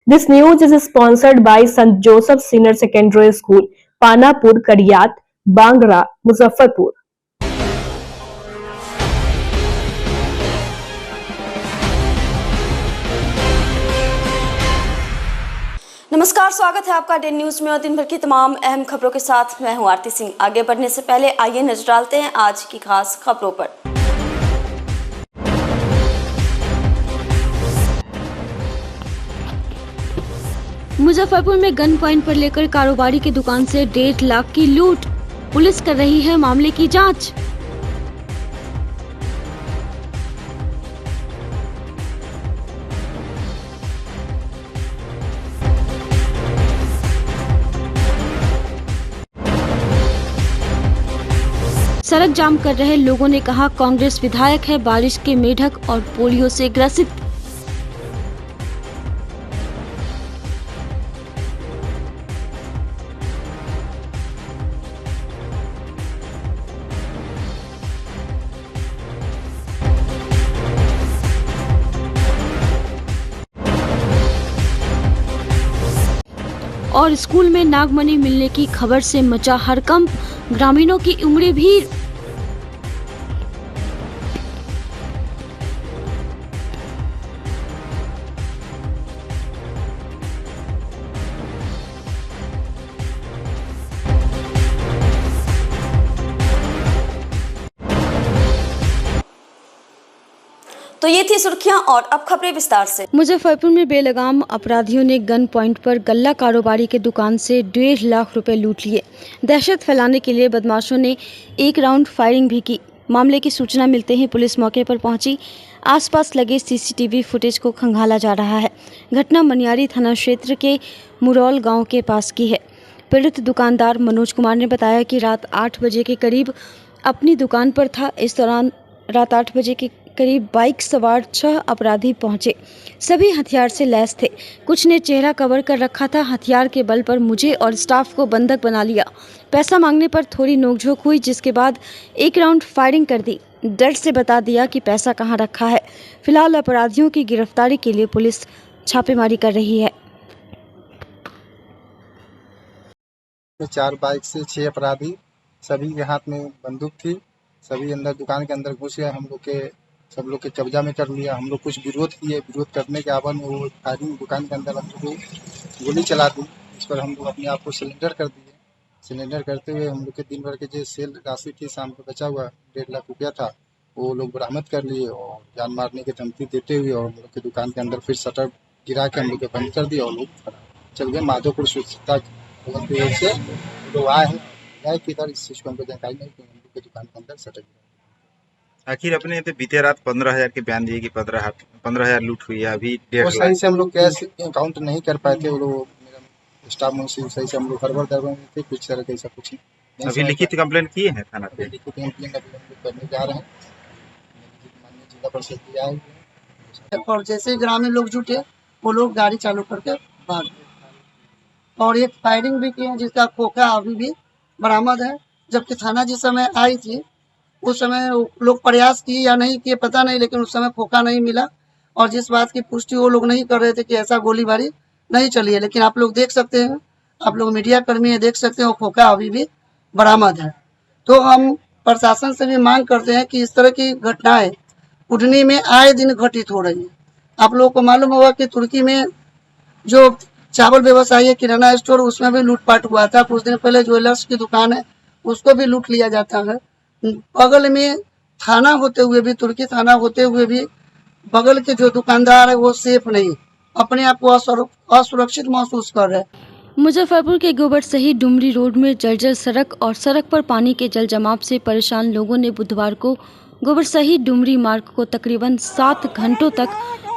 This news is sponsored by St. Joseph Senior Secondary School, Panapur, Kadiyat, Bangra, Muzaffarpur. नमस्कार, स्वागत है आपका day news में और दिन भर की तमाम अहम खबरों के साथ मैं हूं आरती सिंह। आगे बढ़ने से पहले आइए नजर डालते हैं आज की खास खबरों पर। मुजफ्फरपुर में गन पॉइंट पर लेकर कारोबारी की दुकान से 1.5 लाख की लूट, पुलिस कर रही है मामले की जांच। सड़क जाम कर रहे लोगों ने कहा कांग्रेस विधायक है बारिश के मेढक और पोलियो से ग्रसित। और स्कूल में नागमणि मिलने की खबर से मचा हड़कंप, ग्रामीणों की उमड़ी भीड़। तो ये थी सुर्खियां और अब खबरें विस्तार से। मुजफ्फरपुर में बेलगाम अपराधियों ने गन पॉइंट पर गल्ला कारोबारी के दुकान से 1.5 लाख रुपए लूट लिए। दहशत फैलाने के लिए बदमाशों ने एक राउंड फायरिंग भी की। मामले की सूचना मिलते ही पुलिस मौके पर पहुंची। आसपास लगे सीसीटीवी फुटेज को खंगाला जा रहा है। घटना मनियारी थाना क्षेत्र के मुरौल गाँव के पास की है। पीड़ित दुकानदार मनोज कुमार ने बताया कि रात 8 बजे के करीब अपनी दुकान पर था। इस दौरान रात 8 बजे के करीब बाइक सवार 6 अपराधी पहुंचे। सभी हथियार से लैस थे। कुछ ने चेहरा कवर कर रखा था। हथियार के बल पर मुझे और स्टाफ को बंधक बना लिया। पैसा मांगने पर थोड़ी नोकझोंक हुई, जिसके बाद एक राउंड फायरिंग कर दी। डर से बता दिया कि पैसा कहां रखा है। फिलहाल अपराधियों की गिरफ्तारी के लिए पुलिस छापेमारी कर रही है। 4 बाइक से 6 अपराधी, सभी के हाथ में बंदूक थी। सभी अंदर दुकान के अंदर घुस गए। सब लोग के कब्जा में कर लिया। हम लोग कुछ विरोध किए। विरोध करने के आवन में वो फायरिंग दुकान के अंदर हम लोग को गोली चला दी। इस पर हम लोग अपने आप को सिलेंडर कर दिए। सिलेंडर करते हुए हम लोग के दिन भर के जो सेल राशि थी, शाम को बचा हुआ 1.5 लाख रुपया था, वो लोग बरामद कर लिए और जान मारने की धमकी देते हुए और हम लोग के दुकान के अंदर फिर शटर गिरा के हम लोग के बंद कर दिया और लोग चल गए। माधोपुर स्वच्छता से लोग आए हैं, गए किधर इस चीज़ को हमको जानकारी नहीं कि हम लोग की दुकान के अंदर शटर गिरा। आखिर अपने तो बीते रात 15,000 के बयान दिए कि 15,000 लूट हुई है। अभी 1.5 वो सही से हम लोग कैश अकाउंट नहीं कर पाए थे। वो लोग मेरा स्टाफ में सही से हम लोग गड़बड़ में थे, कुछ तरह का ऐसा कुछ नहीं। अभी लिखित कंप्लेंट किए हैं थाना पे? लिखित कंप्लेंट अभी हम लोग करने जा रहे हैं। माननीय जिला परिषद भी आए हुए हैं और जैसे ग्रामीण लोग जुटे, वो लोग गाड़ी चालू करके भाग गए और एक फायरिंग भी की है, जिसका खोखा अभी भी बरामद है। जबकि थाना जिस समय आई थी, उस समय लोग प्रयास किए या नहीं किए पता नहीं, लेकिन उस समय खोखा नहीं मिला। और जिस बात की पुष्टि वो लोग नहीं कर रहे थे कि ऐसा गोलीबारी नहीं चली है, लेकिन आप लोग देख सकते हैं, आप लोग मीडिया कर्मी है, देख सकते हैं वो खोखा अभी भी बरामद है। तो हम प्रशासन से भी मांग करते हैं कि इस तरह की घटनाएं कुटनी में आए दिन घटित हो रही है। आप लोगों को मालूम होगा कि तुर्की में जो चावल व्यवसायी है, किराना स्टोर, उसमें भी लूटपाट हुआ था। कुछ दिन पहले ज्वेलर्स की दुकान है, उसको भी लूट लिया जाता है। बगल में थाना होते हुए भी, तुर्की थाना होते हुए भी बगल के जो दुकानदार है वो सेफ नहीं, अपने आप को असुरक्षित महसूस कर रहे हैं। मुजफ्फरपुर के गोबर सही डुमरी रोड में जर्जर सड़क और सड़क पर पानी के जल जमाव से परेशान लोगों ने बुधवार को गोबर सही डुमरी मार्ग को तकरीबन 7 घंटों तक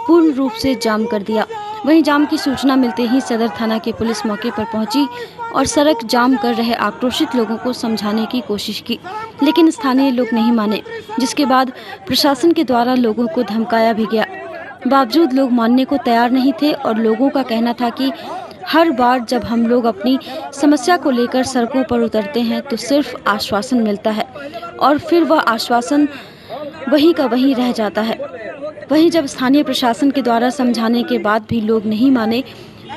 पूर्ण रूप से जाम कर दिया। वहीं जाम की सूचना मिलते ही सदर थाना की पुलिस मौके पर पहुंची और सड़क जाम कर रहे आक्रोशित लोगों को समझाने की कोशिश की, लेकिन स्थानीय लोग नहीं माने, जिसके बाद प्रशासन के द्वारा लोगों को धमकाया भी गया। बावजूद लोग मानने को तैयार नहीं थे और लोगों का कहना था कि हर बार जब हम लोग अपनी समस्या को लेकर सड़कों पर उतरते हैं तो सिर्फ आश्वासन मिलता है और फिर वह आश्वासन वहीं का वहीं रह जाता है। वहीं जब स्थानीय प्रशासन के द्वारा समझाने के बाद भी लोग नहीं माने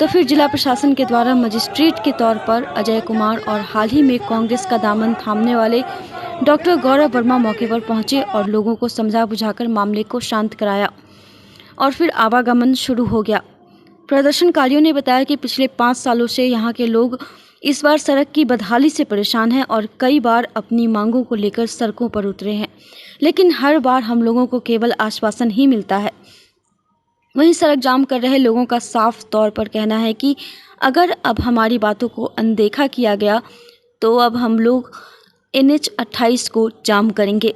तो फिर जिला प्रशासन के द्वारा मजिस्ट्रेट के तौर पर अजय कुमार और हाल ही में कांग्रेस का दामन थामने वाले डॉक्टर गौरव वर्मा मौके पर पहुंचे और लोगों को समझा बुझाकर मामले को शांत कराया और फिर आवागमन शुरू हो गया। प्रदर्शनकारियों ने बताया कि पिछले 5 सालों से यहाँ के लोग इस बार सड़क की बदहाली से परेशान हैं और कई बार अपनी मांगों को लेकर सड़कों पर उतरे हैं, लेकिन हर बार हम लोगों को केवल आश्वासन ही मिलता है। वहीं सड़क जाम कर रहे लोगों का साफ तौर पर कहना है कि अगर अब हमारी बातों को अनदेखा किया गया तो अब हम लोग NH 28 को जाम करेंगे।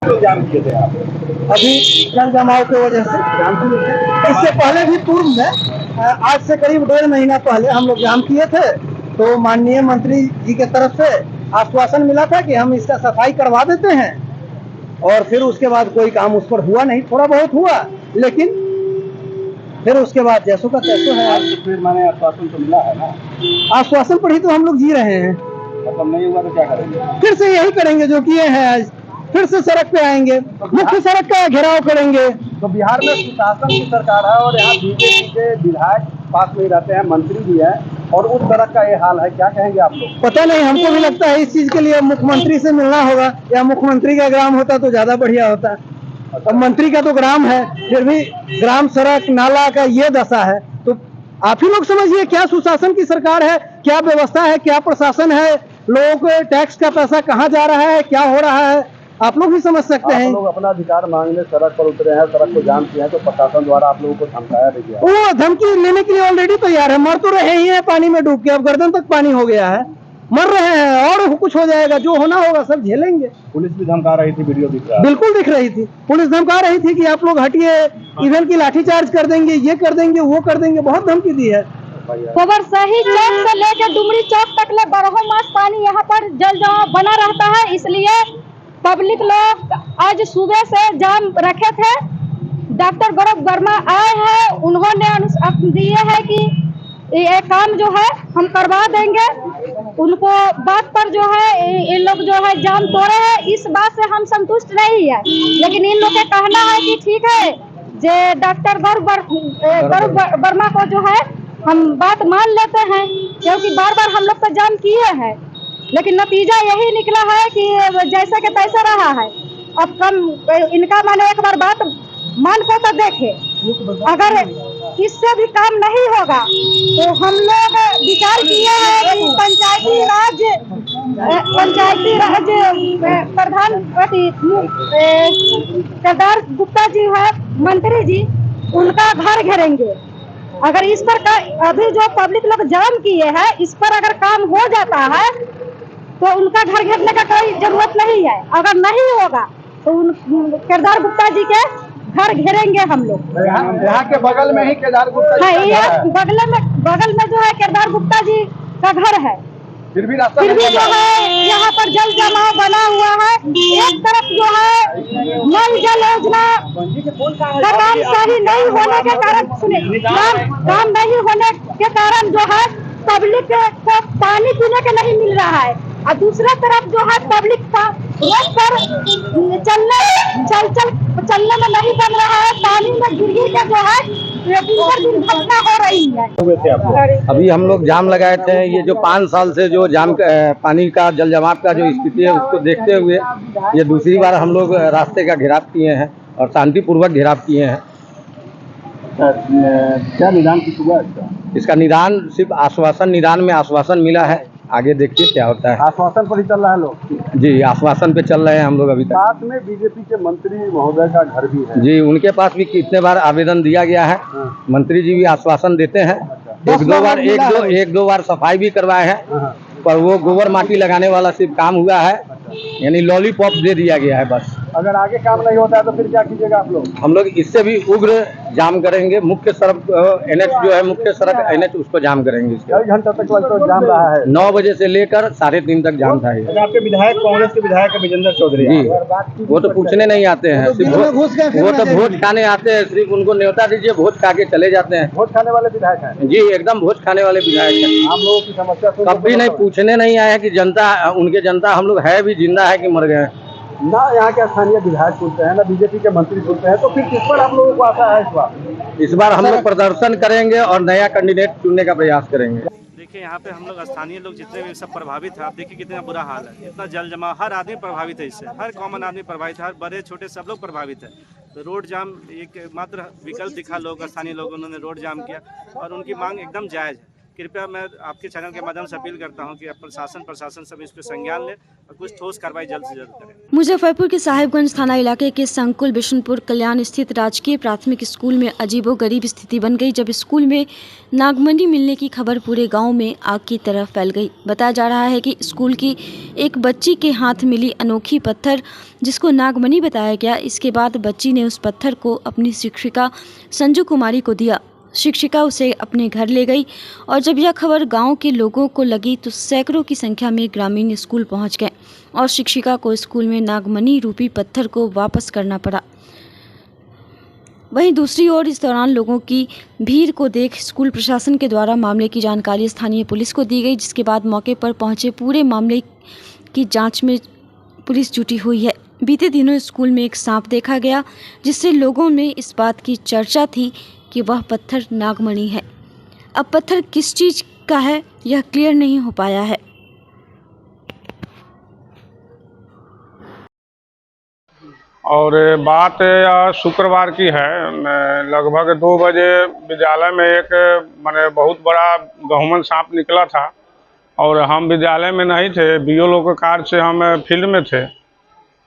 जाम किए थे आप अभी जल जमाव की वजह से इससे पहले भी पूर्व में आज से करीब 1.5 महीना पहले हम लोग जाम किए थे, तो माननीय मंत्री जी के तरफ से आश्वासन मिला था कि हम इसका सफाई करवा देते हैं, और फिर उसके बाद कोई काम उस पर हुआ नहीं। थोड़ा बहुत हुआ, लेकिन फिर उसके बाद जैसो का तैसो है। आज तो फिर माने आश्वासन तो मिला है ना, आश्वासन पर ही तो हम लोग जी रहे हैं। मतलब नहीं हुआ तो क्या करेंगे? फिर से यही करेंगे जो किए हैं आज, फिर से सड़क पे आएंगे, मुख्य सड़क का घेराव करेंगे। तो बिहार में सुशासन की सरकार है और यहाँ बीजेपी के विधायक पास में ही रहते हैं, मंत्री भी है, और उस सड़क का ये हाल है। क्या कहेंगे आप लोग? पता नहीं, हमको भी लगता है इस चीज के लिए मुख्यमंत्री से मिलना होगा, या मुख्यमंत्री का ग्राम होता तो ज्यादा बढ़िया होता। अब मंत्री का तो ग्राम है, फिर भी ग्राम सड़क नाला का ये दशा है, तो आप ही लोग समझिए क्या सुशासन की सरकार है, क्या व्यवस्था है, क्या प्रशासन है, लोगों को टैक्स का पैसा कहाँ जा रहा है, क्या हो रहा है, आप लोग भी समझ सकते हैं। आप लोग अपना अधिकार मांगने सड़क पर उतरे हैं, सड़क को जाम किया है, तो प्रशासन द्वारा आप लोगों को धमकाया भी गया। वो धमकी लेने के लिए ऑलरेडी तैयार है। मर तो रहे ही हैं पानी में डूब के, अब गर्दन तक पानी हो गया है, मर रहे हैं, और कुछ हो जाएगा, जो होना होगा सब झेलेंगे। पुलिस भी धमका रही थी, वीडियो दिख रहा है। बिल्कुल दिख रही थी, पुलिस धमका रही थी कि आप लोग हटिए, इवन की लाठीचार्ज कर देंगे, ये कर देंगे, वो कर देंगे, बहुत धमकी दी है। सही चौक से लेकर डुमरी चौक तक ले 12 मास पानी यहाँ पर जल जमाव बना रहता है, इसलिए पब्लिक लोग आज सुबह से जाम रखे थे। डॉक्टर गौरव वर्मा आए हैं, उन्होंने दिए है कि ये काम जो है हम करवा देंगे। उनको बात पर जो है इन लोग जो है जाम तोड़े हैं, इस बात से हम संतुष्ट नहीं है, लेकिन इन लोग का कहना है कि ठीक है जे डॉक्टर गौरव वर्मा को जो है हम बात मान लेते हैं, क्योंकि बार बार हम लोग तो जाम किए हैं, लेकिन नतीजा यही निकला है कि जैसा के तैसा रहा है। अब कम इनका माने एक बार बात मान को तो देखे, अगर इससे भी काम नहीं होगा तो हम लोग विचार किए हैं कि पंचायती राज प्रधान केदार गुप्ता जी है, मंत्री जी, उनका घर घेरेंगे। अगर इस पर अभी जो पब्लिक लोग जाम किए हैं, इस पर अगर काम हो जाता है तो उनका घर घेरने का कोई जरूरत नहीं है। अगर नहीं होगा तो केदार गुप्ता जी के घर घेरेंगे हम लोग। यहाँ के बगल में ही केदार गुप्ता है, बगल में जो है केदार गुप्ता जी का घर है, फिर भी जो है यहाँ पर जल जमाव बना हुआ है। एक तरफ जो है नल जल योजना का काम सही नहीं होने के कारण, सुनिए, काम नहीं होने के कारण जो है पब्लिक को पानी पीने के नहीं मिल रहा है, और दूसरा तरफ जो है पब्लिक का रोड पर चलने में नहीं बन रहा है, पानी में गिर के जो है दिन घटना हो रही है। अभी हम लोग जाम लगाए थे, ये जो 5 साल से जो जाम पानी का जल जमाव का जो स्थिति है उसको देखते हुए ये दूसरी बार हम लोग रास्ते का घेराव किए हैं और शांतिपूर्वक घेराव किए हैं। क्या निदान की हुआ इसका निदान सिर्फ आश्वासन, निदान में आश्वासन मिला है, आगे देखिए क्या होता है। आश्वासन पर ही चल रहा है लोग? जी, आश्वासन पे चल रहे हैं हम लोग अभी तक। साथ में बीजेपी के मंत्री महोदय का घर भी है? जी, उनके पास भी कितने बार आवेदन दिया गया है, मंत्री जी भी आश्वासन देते हैं। एक दो बार सफाई भी करवाए हैं, पर वो गोबर माटी लगाने वाला सिर्फ काम हुआ है, यानी लॉलीपॉप दे दिया गया है बस। अगर आगे काम नहीं होता है तो फिर क्या कीजिएगा आप लोग? हम लोग इससे भी उग्र जाम करेंगे, मुख्य सड़क NH जो है मुख्य सड़क NH उसको जाम करेंगे। कई घंटे तक तो जाम रहा है, 9 बजे से लेकर 3:30 तक जाम था। आपके विधायक कांग्रेस के विधायक विजेंद्र चौधरी जी, वो तो पूछने नहीं आते हैं, वो तो वोट खाने आते हैं, सिर्फ उनको न्योता दीजिए, वोट खा के चले जाते हैं। वोट खाने वाले विधायक हैं? जी, एकदम वोट खाने वाले विधायक हैं। हम लोगों की समस्या कभी नहीं पूछने नहीं आया कि जनता, उनके जनता हम लोग है भी जिंदा है कि मर गए ना। यहाँ के स्थानीय विधायक सुनते हैं, ना बीजेपी के मंत्री सुनते हैं, तो फिर किस पर आप लोगों को आशा है इस बार? इस बार हम लोग प्रदर्शन करेंगे और नया कैंडिडेट चुनने का प्रयास करेंगे। देखिए यहाँ पे हम लोग स्थानीय लोग जितने भी सब प्रभावित हैं, आप देखिए कितना बुरा हाल है, इतना जल जमा, हर आदमी प्रभावित है इससे, हर कॉमन आदमी प्रभावित है, हर बड़े छोटे सब लोग प्रभावित है। तो रोड जाम एक मात्र विकल्प दिखा, लोग स्थानीय लोगों उन्होंने रोड जाम किया और उनकी मांग एकदम जायज़ है। कृपया मैं आपके चैनल के माध्यम से अपील करता हूं कि प्रशासन सब इस पर संज्ञान ले और कुछ ठोस कार्रवाई जल्द से जल्द करें। मुजफ्फरपुर के साहिबगंज थाना इलाके के संकुल बिशनपुर कल्याण स्थित राजकीय प्राथमिक स्कूल में अजीबोगरीब स्थिति बन गई जब स्कूल में नागमणि मिलने की खबर पूरे गांव में आग की तरह फैल गई। बताया जा रहा है कि स्कूल की एक बच्ची के हाथ मिली अनोखी पत्थर जिसको नागमणि बताया गया, इसके बाद बच्ची ने उस पत्थर को अपनी शिक्षिका संजू कुमारी को दिया। शिक्षिका उसे अपने घर ले गई और जब यह खबर गांव के लोगों को लगी तो सैकड़ों की संख्या में ग्रामीण स्कूल पहुंच गए और शिक्षिका को स्कूल में नागमणि रूपी पत्थर को वापस करना पड़ा। वहीं दूसरी ओर इस दौरान लोगों की भीड़ को देख स्कूल प्रशासन के द्वारा मामले की जानकारी स्थानीय पुलिस को दी गई, जिसके बाद मौके पर पहुंचे पूरे मामले की जाँच में पुलिस जुटी हुई है। बीते दिनों स्कूल में एक सांप देखा गया जिससे लोगों में इस बात की चर्चा थी कि वह पत्थर नागमणि है। अब पत्थर किस चीज़ का है यह क्लियर नहीं हो पाया है। और बात शुक्रवार की है, लगभग 2 बजे विद्यालय में एक माने बहुत बड़ा गहुमन सांप निकला था और हम विद्यालय में नहीं थे, बीओ लोग के कार से हम फील्ड में थे।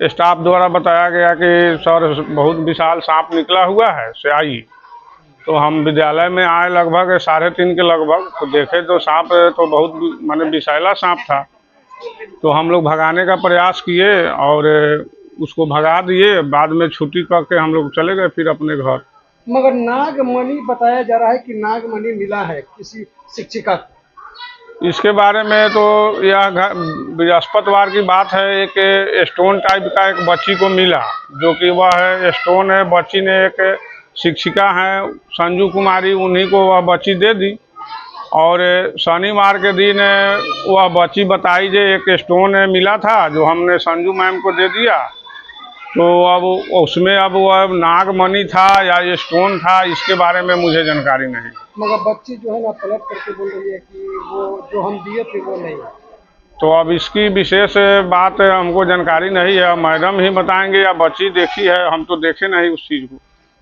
स्टाफ द्वारा बताया गया कि सर बहुत विशाल सांप निकला हुआ है, से आइए। तो हम विद्यालय में आए लगभग 3:30 के लगभग, तो देखे तो सांप तो बहुत माने विषैला सांप था। तो हम लोग भगाने का प्रयास किए और उसको भगा दिए, बाद में छुट्टी करके हम लोग चले गए फिर अपने घर। मगर नागमणि बताया जा रहा है कि नागमणि मिला है किसी शिक्षिका को। इसके बारे में तो यह बृहस्पतिवार की बात है, एक स्टोन टाइप का एक बच्ची को मिला, जो कि वह स्टोन है। बच्ची ने एक शिक्षिका हैं संजू कुमारी, उन्हीं को वह बच्ची दे दी और शनिवार के दिन वह बच्ची बताई जो एक स्टोन मिला था जो हमने संजू मैम को दे दिया। तो अब उसमें अब वह नागमणि था या ये स्टोन था, इसके बारे में मुझे जानकारी नहीं। मगर बच्ची जो है ना पलट करके बोल रही है कि वो जो हम दिए थे वो नहीं है। तो अब इसकी विशेष बात हमको जानकारी नहीं है, मैडम ही बताएंगे या बच्ची देखी है, हम तो देखे नहीं उस चीज़ को।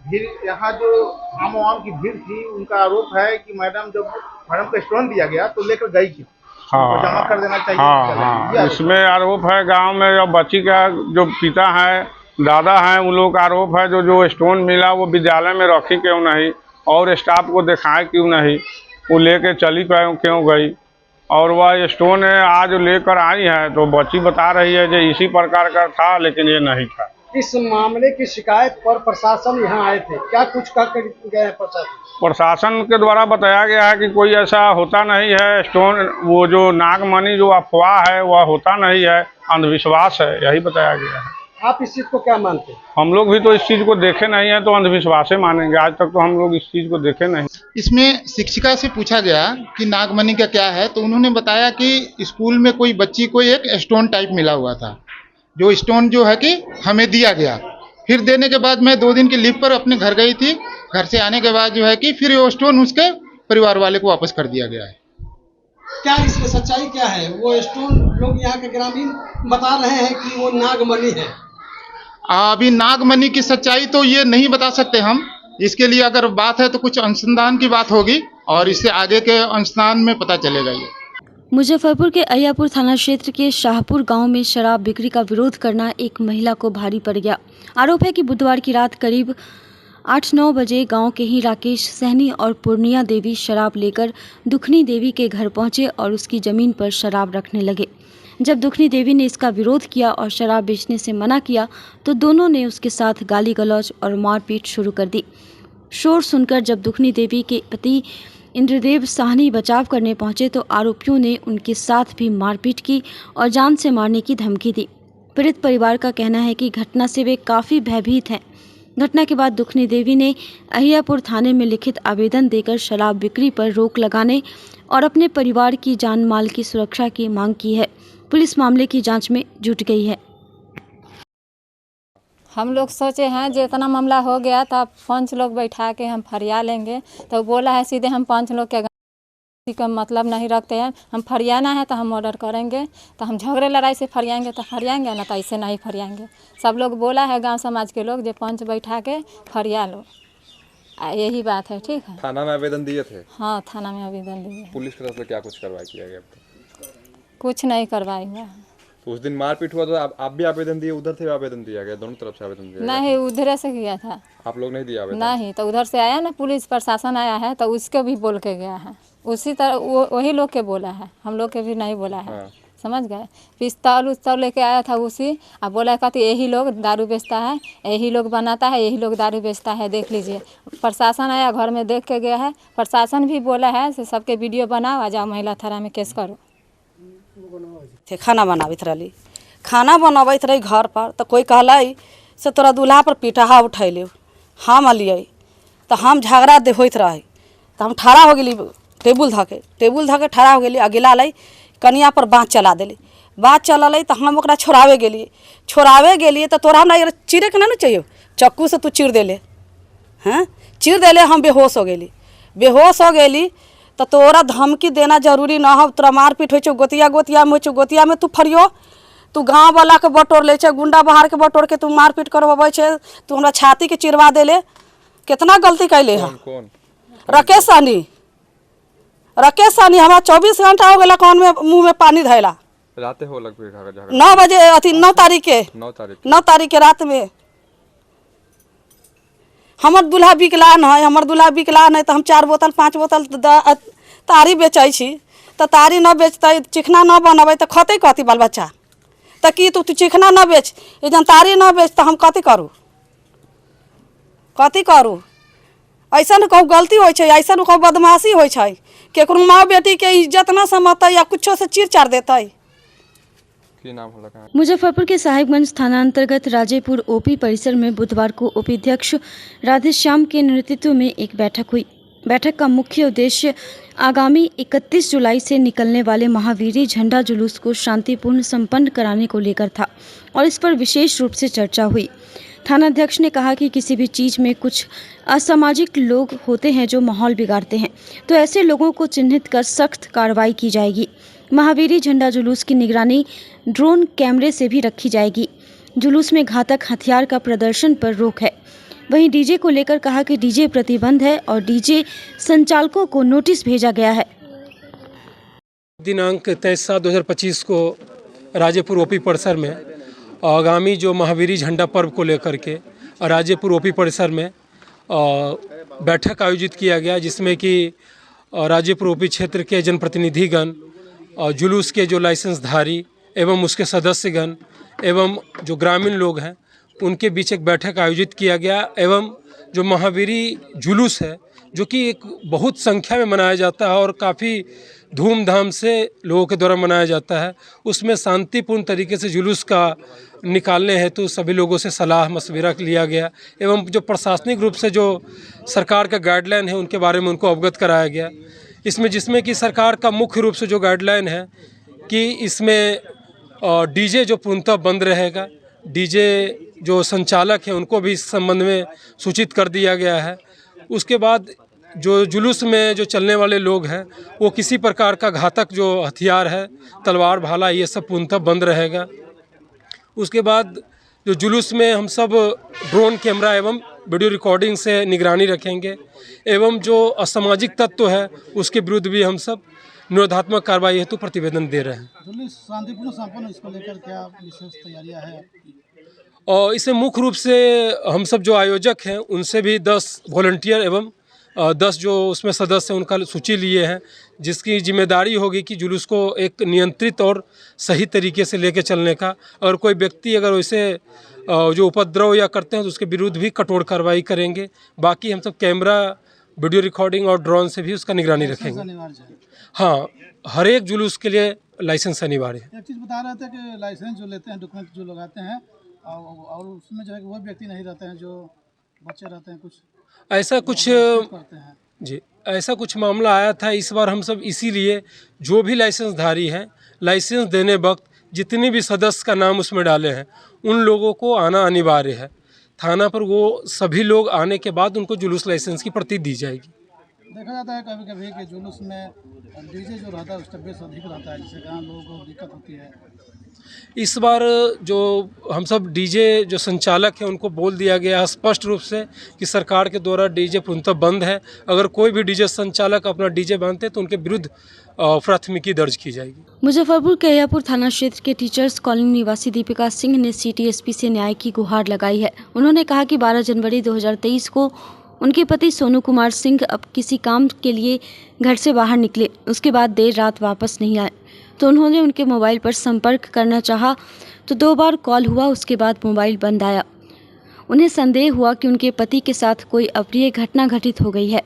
भीड़ यहाँ जो आम की भीड़ थी, उनका आरोप है कि मैडम जब मैडम को स्टोन दिया गया तो लेकर गई थी, हाँ, जमा कर देना चाहिए। हाँ, इसमें आरोप है गांव में। जो बच्ची का जो पिता है, दादा हैं, उन लोग का आरोप है जो स्टोन मिला वो विद्यालय में रखी क्यों नहीं और स्टाफ को दिखाए क्यों नहीं, वो लेके चली क्यों गई। और वह स्टोन आज लेकर आई है तो बच्ची बता रही है कि इसी प्रकार का था, लेकिन ये नहीं था। इस मामले की शिकायत पर प्रशासन यहाँ आए थे, क्या कुछ कह कर गए प्रशासन? प्रशासन के द्वारा बताया गया है कि कोई ऐसा होता नहीं है, स्टोन वो जो नागमणि जो अफवाह है वह होता नहीं है, अंधविश्वास है, यही बताया गया है। आप इस चीज को क्या मानते हैं? हम लोग भी तो इस चीज को देखे नहीं है तो अंधविश्वास मानेंगे, आज तक तो हम लोग इस चीज को देखे नहीं। इसमें शिक्षिका से पूछा गया कि नागमणि का क्या है, तो उन्होंने बताया कि स्कूल में कोई बच्ची को एक स्टोन टाइप मिला हुआ था, जो स्टोन जो है कि हमें दिया गया। फिर देने के बाद मैं 2 दिन की लीव पर अपने घर गई थी, घर से आने के बाद जो है कि फिर वो स्टोन उसके परिवार वाले को वापस कर दिया गया है। क्या इसमें सच्चाई क्या है? वो स्टोन लोग यहाँ के ग्रामीण बता रहे हैं कि वो नागमणि है। अभी नागमणि की सच्चाई तो ये नहीं बता सकते हम, इसके लिए अगर बात है तो कुछ अनुसंधान की बात होगी और इससे आगे के अनुसंधान में पता चलेगा। ये मुजफ्फरपुर के अय्यापुर थाना क्षेत्र के शाहपुर गांव में शराब बिक्री का विरोध करना एक महिला को भारी पड़ गया। आरोप है कि बुधवार की रात करीब 8-9 बजे गांव के ही राकेश सहनी और पूर्णिया देवी शराब लेकर दुखनी देवी के घर पहुंचे और उसकी ज़मीन पर शराब रखने लगे। जब दुखनी देवी ने इसका विरोध किया और शराब बेचने से मना किया तो दोनों ने उसके साथ गाली गलौज और मारपीट शुरू कर दी। शोर सुनकर जब दुखनी देवी के पति इंद्रदेव साहनी बचाव करने पहुंचे तो आरोपियों ने उनके साथ भी मारपीट की और जान से मारने की धमकी दी। पीड़ित परिवार का कहना है कि घटना से वे काफ़ी भयभीत हैं। घटना के बाद दुखनी देवी ने अहियापुर थाने में लिखित आवेदन देकर शराब बिक्री पर रोक लगाने और अपने परिवार की जान माल की सुरक्षा की मांग की है। पुलिस मामले की जांच में जुट गई है। हम लोग सोचे हैं जो इतना मामला हो गया तो अब 5 लोग बैठा के हम फरिया लेंगे, तो बोला है सीधे हम 5 लोग के किसी का मतलब नहीं रखते हैं, हम फरियाना है तो हम ऑर्डर करेंगे, तो हम झगड़े लड़ाई से फरियाएंगे तो फरियाएंगे ना, तो ऐसे नहीं फरियाएंगे। सब लोग बोला है गांव समाज के लोग जो 5 बैठा के फरिया लो, यही बात है। ठीक है, थाना में आवेदन दिए थे? हाँ थाना में आवेदन दिए। पुलिस की तरफ से क्या कुछ कार्रवाई किया गया? कुछ नहीं करवाई हुआ। तो उस दिन मारपीट हुआ तो आप भी आवेदन दिए, उधर से आवेदन दिया गया? दोनों तरफ से आवेदन दिया? नहीं, उधर से किया था। आप लोग नहीं दिया आवेदन? नहीं, तो उधर से आया ना पुलिस प्रशासन आया है, तो उसको भी बोल के गया है, उसी तरह वही लोग के बोला है, हम लोग के भी नहीं बोला है। हाँ। समझ गए? पिस्तौल उस्तौल लेके आया था उसी, अब बोला कहती यही लोग दारू बेचता है, यही लोग बनाता है, यही लोग दारू बेचता है, देख लीजिए। प्रशासन आया घर में देख के गया है, प्रशासन भी बोला है से सबके वीडियो बनाओ, आ जाओ महिला थाना में केस करो। खाना बनाबैत रही, खाना बनाबैत रही घर पर, तो कोई कहलाई से तोरा दूल्हा पर पिटाहा उठैले, हम अलिए तो हम झगड़ा होइत रहे, तो हम ठाड़ा हो गई टेबुल धके ठाड़ा हो गई, अगिला लाई कनिया पर बाँच चला दिली, बाँच चल तो हम ओकरा छोड़ावे गेलिए तो तोरा हमरा चीरे के ना चाहिए, चक्कू से तू चीर देले, हैं चीर देले, हम बेहोश हो गेली तो तोरा धमकी देना जरूरी ना हो, तोरा मारपीट हो गोतिया में हो, गोतिया में तू फरियो, तू गाँव वाला के बटोर ले छे, गुंडा बहार के बटोर के तू मारपीट करवावे छे, तू हमरा छाती के चिरवा देले, कितना गलती कैले है। कौन? राकेश सानी हमारा 24 घंटा हो गया कौन में मुंह में पानी धैला। रात हो लगभग 9 बजे अथी 9 तारीख के रात में। हमर दूल्हा विकलांग है, तो हम 4 बोतल 5 बोतल तारी बेचै छी, तो तारी न बेचते, चिकना न बनबै तो खते कथी बाल बच्चा, तो कि तू चिकना न बेच, जन तारी न बेच तो हम कथी करू? ऐसा कहूँ गलती हो, ऐसा कहूँ बदमाशी हो, केकरो माँ बेटी के इज्जत न समझते या कुछो से चीर चार देते। मुजफ्फरपुर के साहिबगंज थाना अंतर्गत राजेपुर ओपी परिसर में बुधवार को ओपी अध्यक्ष राधेश्याम के नेतृत्व में एक बैठक हुई। बैठक का मुख्य उद्देश्य आगामी 31 जुलाई से निकलने वाले महावीरी झंडा जुलूस को शांतिपूर्ण संपन्न कराने को लेकर था और इस पर विशेष रूप से चर्चा हुई। थानाध्यक्ष ने कहा कि किसी भी चीज़ में कुछ असामाजिक लोग होते हैं जो माहौल बिगाड़ते हैं, तो ऐसे लोगों को चिन्हित कर सख्त कार्रवाई की जाएगी। महावीरी झंडा जुलूस की निगरानी ड्रोन कैमरे से भी रखी जाएगी। जुलूस में घातक हथियार का प्रदर्शन पर रोक है। वहीं डीजे को लेकर कहा कि डीजे प्रतिबंध है और डीजे संचालकों को नोटिस भेजा गया है। दिनांक 23/7/2025 को राजेपुर ओपी परिसर में आगामी जो महावीरी झंडा पर्व को लेकर के राजेपुर ओपी परिसर में बैठक आयोजित किया गया, जिसमें कि राजेपुर ओपी क्षेत्र के जनप्रतिनिधिगण, जुलूस के जो लाइसेंसधारी एवं उसके सदस्यगण एवं जो ग्रामीण लोग हैं उनके बीच एक बैठक आयोजित किया गया। एवं जो महावीरी जुलूस है जो कि एक बहुत संख्या में मनाया जाता है और काफ़ी धूमधाम से लोगों के द्वारा मनाया जाता है, उसमें शांतिपूर्ण तरीके से जुलूस का निकालने हेतु सभी लोगों से सलाह मशविरा लिया गया एवं जो प्रशासनिक रूप से जो सरकार का गाइडलाइन है उनके बारे में उनको अवगत कराया गया। जिसमें कि सरकार का मुख्य रूप से जो गाइडलाइन है कि इसमें डीजे जो पूर्णतः बंद रहेगा, डीजे जो संचालक हैं उनको भी इस संबंध में सूचित कर दिया गया है। उसके बाद जो जुलूस में जो चलने वाले लोग हैं वो किसी प्रकार का घातक जो हथियार है, तलवार भाला, ये सब पूर्णतः बंद रहेगा। उसके बाद जो जुलूस में हम सब ड्रोन कैमरा एवं वीडियो रिकॉर्डिंग से निगरानी रखेंगे एवं जो असामाजिक तत्व है उसके विरुद्ध भी हम सब निरोधात्मक कार्रवाई हेतु प्रतिवेदन दे रहे हैं। जुलूस शांतिपूर्ण संपन्न इसको लेकर क्या विशेष तैयारियां हैं? और इसे मुख्य रूप से हम सब जो आयोजक हैं उनसे भी 10 वॉलंटियर एवं 10 जो उसमें सदस्य हैं उनका सूची लिए हैं, जिसकी जिम्मेदारी होगी कि जुलूस को एक नियंत्रित और सही तरीके से लेके चलने का। और कोई व्यक्ति अगर वैसे जो उपद्रव या करते हैं तो उसके विरुद्ध भी कठोर कार्रवाई करेंगे। बाकी हम सब कैमरा, वीडियो रिकॉर्डिंग और ड्रोन से भी उसका निगरानी रखेंगे। हाँ, हर एक जुलूस के लिए लाइसेंस अनिवार्य है। एक चीज़ बता रहे थे कि लाइसेंस जो लेते हैं, डॉक्यूमेंट जो लगाते हैं और उसमें जो है वो व्यक्ति नहीं रहते हैं, जो बच्चे रहते हैं, कुछ ऐसा कुछ जी ऐसा कुछ मामला आया था। इस बार हम सब इसीलिए जो भी लाइसेंसधारी हैं, लाइसेंस देने वक्त जितने भी सदस्य का नाम उसमें डाले हैं उन लोगों को आना अनिवार्य है। थाना पर वो सभी लोग आने के बाद उनको जुलूस लाइसेंस की प्रति दी जाएगी। देखा जाता है कभी कभी कि जुलूस में डीजे जो रहता है उसका बेस अधिक रहता है, जिससे गाँव लोगों को दिक्कत होती है। इस बार जो हम सब डीजे जो संचालक हैं उनको बोल दिया गया स्पष्ट रूप से कि सरकार के द्वारा डीजे पूर्णतः बंद है। अगर कोई भी डीजे संचालक अपना डीजे बांधते हैं तो उनके विरुद्ध प्राथमिकी दर्ज की जाएगी। मुजफ्फरपुर के अहियापुर थाना क्षेत्र के टीचर्स कॉलोनी निवासी दीपिका सिंह ने सिटी एसपी से न्याय की गुहार लगाई है। उन्होंने कहा कि 12 जनवरी 2023 को उनके पति सोनू कुमार सिंह अब किसी काम के लिए घर से बाहर निकले, उसके बाद देर रात वापस नहीं आए तो उन्होंने उनके मोबाइल पर संपर्क करना चाहा तो 2 बार कॉल हुआ, उसके बाद मोबाइल बंद आया। उन्हें संदेह हुआ कि उनके पति के साथ कोई अप्रिय घटना घटित हो गई है।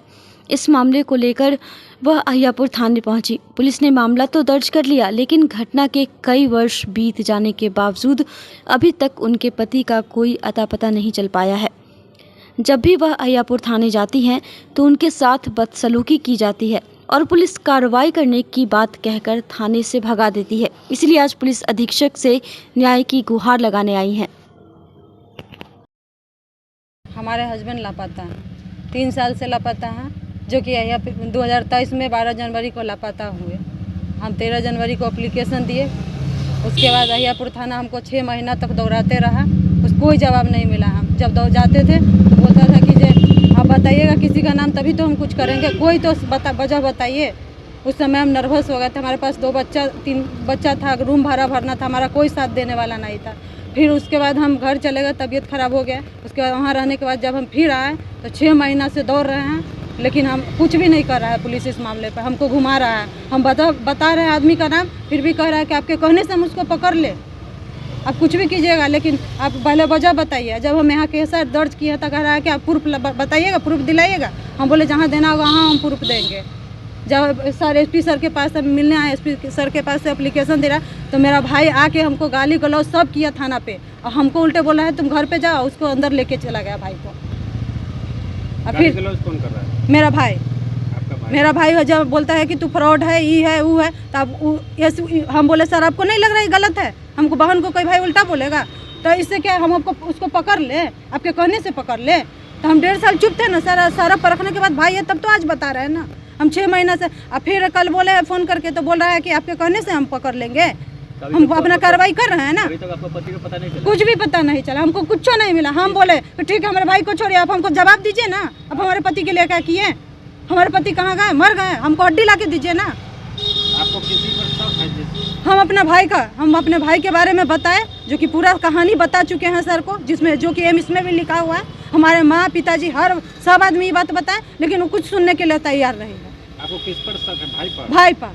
इस मामले को लेकर वह अहियापुर थाने पहुंची। पुलिस ने मामला तो दर्ज कर लिया, लेकिन घटना के कई वर्ष बीत जाने के बावजूद अभी तक उनके पति का कोई अता पता नहीं चल पाया है। जब भी वह अहियापुर थाने जाती हैं तो उनके साथ बदसलूकी की जाती है और पुलिस कार्रवाई करने की बात कहकर थाने से भगा देती है। इसलिए आज पुलिस अधीक्षक से न्याय की गुहार लगाने आई हैं। हमारे हस्बैंड लापता हैं, 3 साल से लापता हैं, जो कि 2023 में 12 जनवरी को लापता हुए। हम 13 जनवरी को एप्लीकेशन दिए, उसके बाद अहियापुर थाना हमको 6 महीना तक दौड़ाते रहा, उसको कोई जवाब नहीं मिला। हम जब दौड़ जाते थे तो बोलता था कि आप बताइएगा किसी का नाम तभी तो हम कुछ करेंगे, कोई तो वजह बताइए। उस समय हम नर्वस हो गए थे, हमारे पास 3 बच्चा था, रूम भाड़ा भरना था, हमारा कोई साथ देने वाला नहीं था। फिर उसके बाद हम घर चले गए, तबीयत ख़राब हो गया। उसके बाद वहाँ रहने के बाद जब हम फिर आए तो 6 महीना से दौड़ रहे हैं, लेकिन हम कुछ भी नहीं कर रहा है। पुलिस इस मामले पर हमको घुमा रहा है। हम बता रहे हैं आदमी का नाम, फिर भी कह रहा है कि आपके कहने से हम उसको पकड़ ले, आप कुछ भी कीजिएगा, लेकिन आप पहले वजह बताइए। जब हम यहाँ केस दर्ज किया था, कह रहा है कि आप प्रूफ बताइएगा, प्रूफ दिलाइएगा। हम बोले जहाँ देना होगा वहाँ हम प्रूफ देंगे। जब सर एसपी सर के पास हम मिलने आए, एसपी सर के पास से एप्लीकेशन दे रहा, तो मेरा भाई आके हमको गाली गलौज सब किया थाना पे, और हमको उल्टे बोला है तुम घर पे जाओ। उसको अंदर लेके चला गया भाई को। और फिर कौन कर रहा है? मेरा भाई। मेरा भाई जब बोलता है कि तू फ्रॉड है, ये है वो है, तब हम बोले सर आपको नहीं लग रहा है गलत है? हमको बहन को कोई भाई उल्टा बोलेगा तो इससे क्या हम आपको उसको पकड़ ले, आपके कहने से पकड़ ले? तो हम 1.5 साल चुप थे ना सर, सारा परखने के बाद भाई है तब तो आज बता रहे हैं ना। हम 6 महीना से, अब फिर कल बोले फ़ोन करके तो बोल रहा है कि आपके कहने से हम पकड़ लेंगे। हम अपना कार्रवाई कर रहे हैं ना। आपको पति को पता नहीं चला? कुछ भी पता नहीं चला, हमको कुछ नहीं मिला। हम बोले ठीक है हमारे भाई को छोड़िए, आप हमको जवाब दीजिए ना। अब हमारे पति के लिए क्या किए? हमारे पति कहाँ गए? मर गए, हमको हड्डी ला के दीजिए ना। आपको किसी पर शक है? हम अपने भाई के बारे में बताए, जो कि पूरा कहानी बता चुके हैं सर को, जिसमें जो कि इसमें भी लिखा हुआ है। हमारे माँ पिताजी सब आदमी ये बात बताए, लेकिन वो कुछ सुनने के लिए तैयार नहीं है। आपको किस पर शक है? भाई पर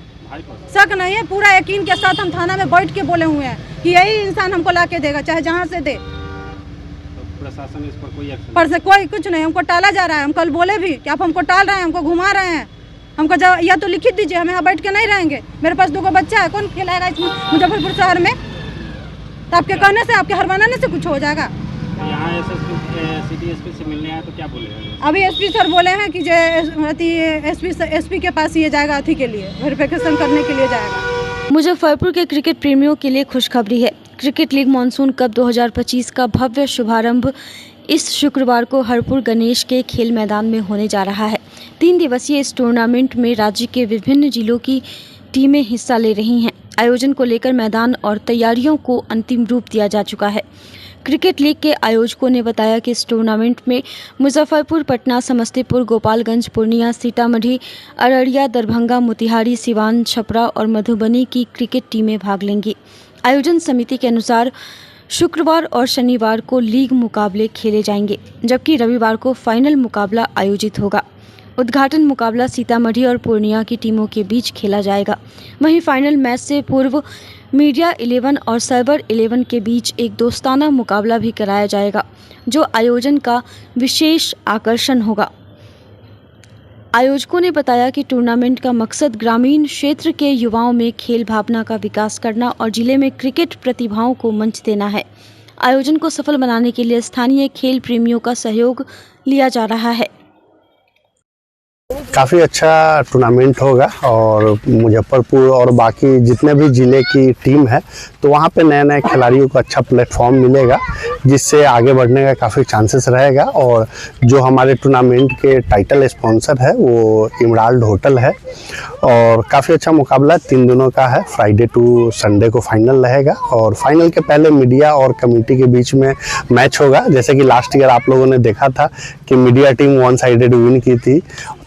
शक नहीं है, पूरा यकीन के साथ हम थाना में बैठ के बोले हुए हैं कि यही इंसान हमको ला के देगा, चाहे जहाँ से दे। प्रशासन इस पर कोई एक्शन? पर से कोई कुछ नहीं, हमको टाला जा रहा है। हम कल बोले भी कि आप हमको टाल रहे हैं, हमको घुमा रहे हैं। हमको या तो लिखित दीजिए, हम यहाँ बैठ के नहीं रहेंगे। मेरे पास 2 बच्चा है, कौन खिलाएगा इसमें मुजफ्फरपुर शहर में? तो आपके कहने से, आपके हर बनाने से कुछ हो जाएगा। यहाँ सिटी एसपी से मिलने आए तो क्या बोले? अभी एसपी सर बोले हैं कि एसपी के पास ये जाएगा, अथी के लिए वेरिफिकेशन करने के लिए जाएगा। मुजफ्फरपुर के क्रिकेट प्रेमियों के लिए खुशखबरी है। क्रिकेट लीग मानसून कप 2025 का भव्य शुभारंभ इस शुक्रवार को हरपुर गणेश के खेल मैदान में होने जा रहा है। 3 दिवसीय इस टूर्नामेंट में राज्य के विभिन्न जिलों की टीमें हिस्सा ले रही हैं। आयोजन को लेकर मैदान और तैयारियों को अंतिम रूप दिया जा चुका है। क्रिकेट लीग के आयोजकों ने बताया कि इस टूर्नामेंट में मुजफ्फरपुर, पटना, समस्तीपुर, गोपालगंज, पूर्णिया, सीतामढ़ी, अररिया, दरभंगा, मोतिहारी, सिवान, छपरा और मधुबनी की क्रिकेट टीमें भाग लेंगी। आयोजन समिति के अनुसार शुक्रवार और शनिवार को लीग मुकाबले खेले जाएंगे, जबकि रविवार को फाइनल मुकाबला आयोजित होगा। उद्घाटन मुकाबला सीतामढ़ी और पूर्णिया की टीमों के बीच खेला जाएगा। वहीं फाइनल मैच से पूर्व मीडिया 11 और साइबर 11 के बीच एक दोस्ताना मुकाबला भी कराया जाएगा, जो आयोजन का विशेष आकर्षण होगा। आयोजकों ने बताया कि टूर्नामेंट का मकसद ग्रामीण क्षेत्र के युवाओं में खेल भावना का विकास करना और जिले में क्रिकेट प्रतिभाओं को मंच देना है। आयोजन को सफल बनाने के लिए स्थानीय खेल प्रेमियों का सहयोग लिया जा रहा है। काफ़ी अच्छा टूर्नामेंट होगा और मुजफ्फरपुर और बाकी जितने भी ज़िले की टीम है तो वहाँ पे नए नए खिलाड़ियों को अच्छा प्लेटफॉर्म मिलेगा, जिससे आगे बढ़ने का काफ़ी चांसेस रहेगा। और जो हमारे टूर्नामेंट के टाइटल स्पॉन्सर है वो इमराल्ड होटल है और काफ़ी अच्छा मुकाबला 3 दिनों का है। फ्राइडे टू संडे को फाइनल रहेगा और फाइनल के पहले मीडिया और कमेटी के बीच में मैच होगा। जैसे कि लास्ट ईयर आप लोगों ने देखा था कि मीडिया टीम 1 साइडेड विन की थी,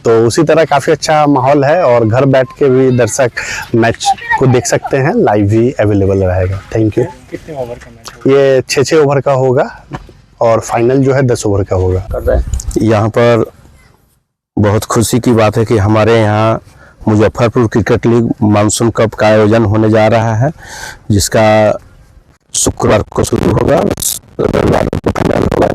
तो उसी तरह काफ़ी अच्छा माहौल है और घर बैठ के भी दर्शक मैच को देख सकते हैं, लाइव भी अवेलेबल रहेगा। Thank you. कितने ओवर का मैच? ये 6 ओवर का होगा और फाइनल जो है 10 ओवर का होगा। यहाँ पर बहुत खुशी की बात है कि हमारे यहाँ Muzaffarpur cricket league monsoon cup का आयोजन होने जा रहा है, जिसका शुक्रवार को शुरू होगा, रविवार को फाइनल होगा।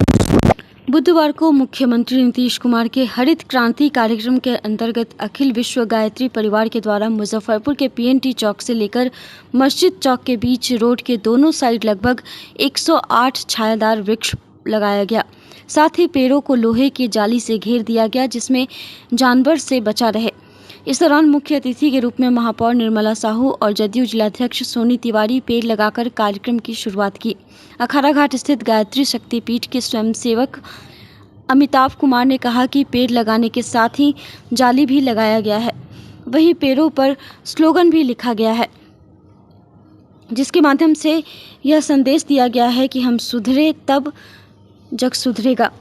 बुधवार को मुख्यमंत्री नीतीश कुमार के हरित क्रांति कार्यक्रम के अंतर्गत अखिल विश्व गायत्री परिवार के द्वारा मुजफ्फरपुर के पीएनटी चौक से लेकर मस्जिद चौक के बीच रोड के दोनों साइड लगभग 108 छायादार वृक्ष लगाया गया। साथ ही पेड़ों को लोहे की जाली से घेर दिया गया, जिसमें जानवर से बचा रहे। इस दौरान मुख्य अतिथि के रूप में महापौर निर्मला साहू और जदयू जिलाध्यक्ष सोनी तिवारी पेड़ लगाकर कार्यक्रम की शुरुआत की। अखाड़ा घाट स्थित गायत्री शक्तिपीठ के स्वयंसेवक अमिताभ कुमार ने कहा कि पेड़ लगाने के साथ ही जाली भी लगाया गया है। वहीं पेड़ों पर स्लोगन भी लिखा गया है, जिसके माध्यम से यह संदेश दिया गया है कि हम सुधरे तब जग सुधरेगा।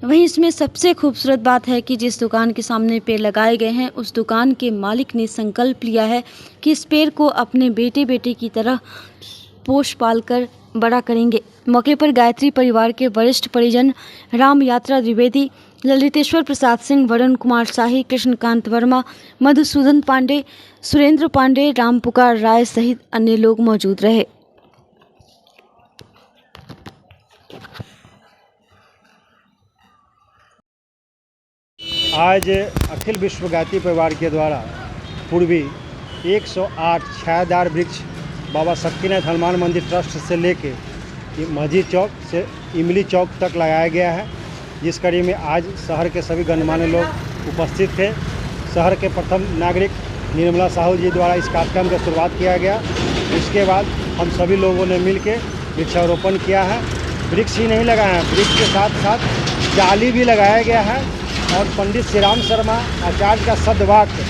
वहीं इसमें सबसे खूबसूरत बात है कि जिस दुकान के सामने पेड़ लगाए गए हैं, उस दुकान के मालिक ने संकल्प लिया है कि इस पेड़ को अपने बेटे बेटे की तरह पोष पाल कर बड़ा करेंगे। मौके पर गायत्री परिवार के वरिष्ठ परिजन राम यात्रा द्विवेदी, ललितेश्वर प्रसाद सिंह, वरुण कुमार शाही, कृष्णकांत वर्मा, मधुसूदन पांडे, सुरेंद्र पांडे, राम पुकार राय सहित अन्य लोग मौजूद रहे। आज अखिल विश्व गायत्री परिवार के द्वारा पूर्वी 108 छायादार वृक्ष बाबा शक्तिनाथ हनुमान मंदिर ट्रस्ट से लेके मस्जिद चौक से इमली चौक तक लगाया गया है, जिस कड़ी में आज शहर के सभी गणमान्य लोग उपस्थित थे। शहर के प्रथम नागरिक निर्मला साहू जी द्वारा इस कार्यक्रम की शुरुआत किया गया। इसके बाद हम सभी लोगों ने मिलकर वृक्षारोपण किया है। वृक्ष ही नहीं लगाए हैं, वृक्ष के साथ साथ जाली भी लगाया गया है और पंडित श्री राम शर्मा आचार्य का सदवाक्य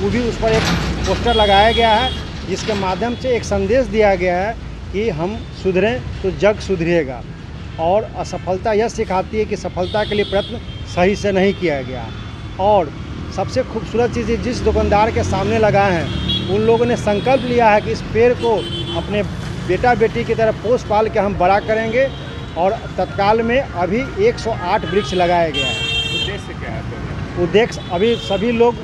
वो भी उस पर एक पोस्टर लगाया गया है, जिसके माध्यम से एक संदेश दिया गया है कि हम सुधरें तो जग सुधरेगा। और असफलता यह सिखाती है कि सफलता के लिए प्रयत्न सही से नहीं किया गया। और सबसे खूबसूरत चीज़ जिस दुकानदार के सामने लगाए हैं, उन लोगों ने संकल्प लिया है कि इस पेड़ को अपने बेटा बेटी की तरह पोष पाल के हम बड़ा करेंगे। और तत्काल में अभी 108 वृक्ष लगाया गया है। उद्देश्य क्या है? उद्देश्य अभी सभी लोग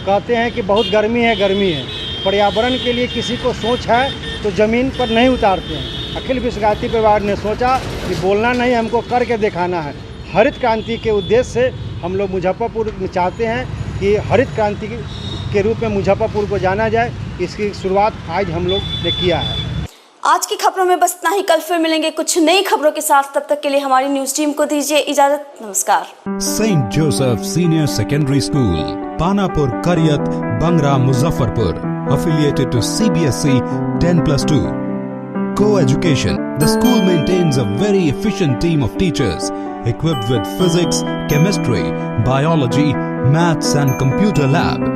कहते हैं कि बहुत गर्मी है, पर्यावरण के लिए किसी को सोच है तो ज़मीन पर नहीं उतारते हैं। अखिल विश्व गायत्री परिवार ने सोचा कि बोलना नहीं, हमको करके दिखाना है। हरित क्रांति के उद्देश्य से हम लोग मुजफ्फरपुर में चाहते हैं कि हरित क्रांति के रूप में मुजफ्फरपुर को जाना जाए। इसकी शुरुआत आज हम लोग ने किया है। आज की खबरों में बस इतना ही। कल फिर मिलेंगे कुछ नई खबरों के साथ। तब तक के लिए हमारी न्यूज टीम को दीजिए इजाजत। नमस्कार। Saint Joseph senior secondary school, Panapur, Kariyat, Bangra, Muzaffarpur, affiliated to CBSE 10+2. Co-education. The school maintains a very efficient team of teachers equipped with physics, chemistry, biology, maths and computer lab.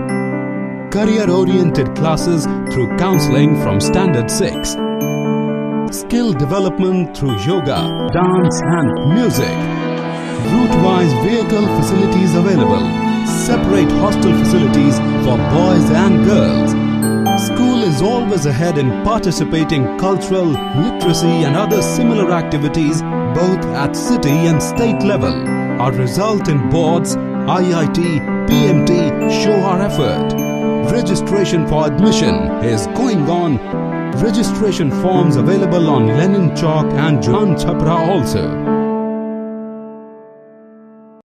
Career-oriented classes through counseling from Standard 6. Skill development through yoga, dance and music. Route-wise vehicle facilities available. Separate hostel facilities for boys and girls. School is always ahead in participating cultural, literacy and other similar activities both at city and state level. Our result in boards, IIT, PMT show our effort. Registration for admission is going on. Registration forms available on Lenin Chowk and Jalan Chhapra also.